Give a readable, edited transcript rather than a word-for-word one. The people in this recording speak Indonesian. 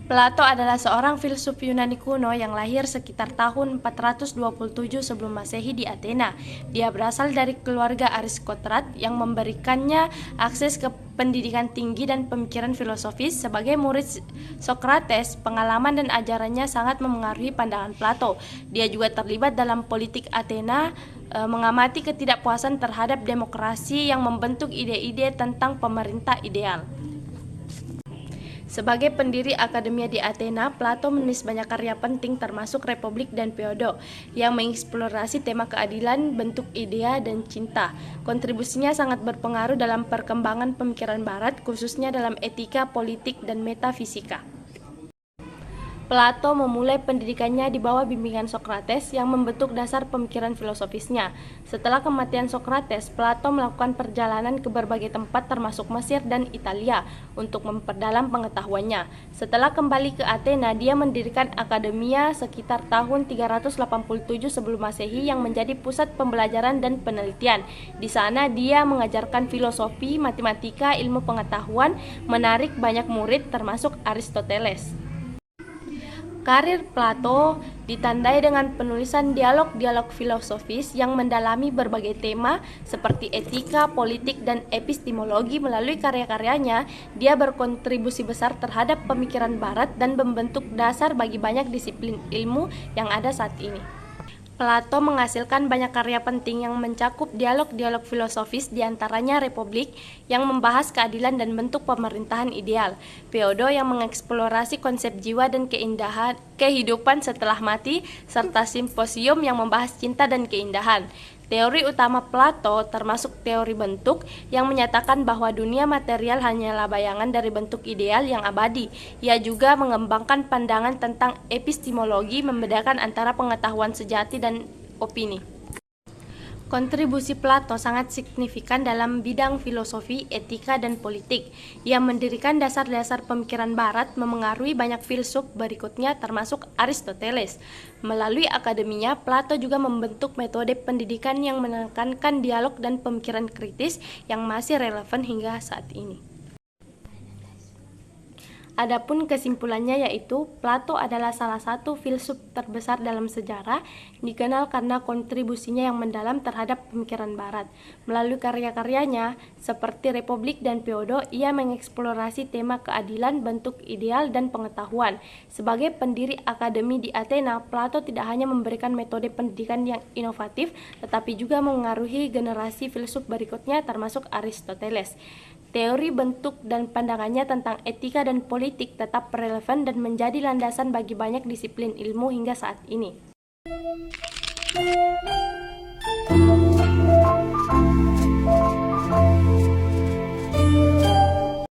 Plato adalah seorang filsuf Yunani kuno yang lahir sekitar tahun 427 sebelum Masehi di Athena. Dia berasal dari keluarga aristokrat yang memberikannya akses ke pendidikan tinggi dan pemikiran filosofis. Sebagai murid Socrates, pengalaman dan ajarannya sangat memengaruhi pandangan Plato. Dia juga terlibat dalam politik Athena, mengamati ketidakpuasan terhadap demokrasi yang membentuk ide-ide tentang pemerintah ideal. Sebagai pendiri akademia di Athena, Plato menulis banyak karya penting termasuk Republik dan Phaedo yang mengeksplorasi tema keadilan, bentuk idea, dan cinta. Kontribusinya sangat berpengaruh dalam perkembangan pemikiran Barat, khususnya dalam etika, politik, dan metafisika. Plato memulai pendidikannya di bawah bimbingan Socrates yang membentuk dasar pemikiran filosofisnya. Setelah kematian Socrates, Plato melakukan perjalanan ke berbagai tempat termasuk Mesir dan Italia untuk memperdalam pengetahuannya. Setelah kembali ke Athena, dia mendirikan akademia sekitar tahun 387 sebelum Masehi yang menjadi pusat pembelajaran dan penelitian. Di sana dia mengajarkan filosofi, matematika, ilmu pengetahuan, menarik banyak murid termasuk Aristoteles. Karir Plato ditandai dengan penulisan dialog-dialog filosofis yang mendalami berbagai tema seperti etika, politik, dan epistemologi. Melalui karya-karyanya, dia berkontribusi besar terhadap pemikiran Barat dan membentuk dasar bagi banyak disiplin ilmu yang ada saat ini. Plato menghasilkan banyak karya penting yang mencakup dialog-dialog filosofis, diantaranya Republik yang membahas keadilan dan bentuk pemerintahan ideal, Phaedo yang mengeksplorasi konsep jiwa dan keindahan kehidupan setelah mati, serta Simposium yang membahas cinta dan keindahan. Teori utama Plato termasuk teori bentuk yang menyatakan bahwa dunia material hanyalah bayangan dari bentuk ideal yang abadi. Ia juga mengembangkan pandangan tentang epistemologi, membedakan antara pengetahuan sejati dan opini. Kontribusi Plato sangat signifikan dalam bidang filosofi, etika, dan politik. Ia mendirikan dasar-dasar pemikiran Barat, memengaruhi banyak filsuf berikutnya termasuk Aristoteles. Melalui akademinya, Plato juga membentuk metode pendidikan yang menekankan dialog dan pemikiran kritis yang masih relevan hingga saat ini. Adapun kesimpulannya yaitu Plato adalah salah satu filsuf terbesar dalam sejarah, dikenal karena kontribusinya yang mendalam terhadap pemikiran Barat. Melalui karya-karyanya seperti Republik dan Phaedo, ia mengeksplorasi tema keadilan, bentuk ideal, dan pengetahuan. Sebagai pendiri akademi di Athena, Plato tidak hanya memberikan metode pendidikan yang inovatif, tetapi juga mengaruhi generasi filsuf berikutnya termasuk Aristoteles. Teori bentuk dan pandangannya tentang etika dan politik tetap relevan dan menjadi landasan bagi banyak disiplin ilmu hingga saat ini.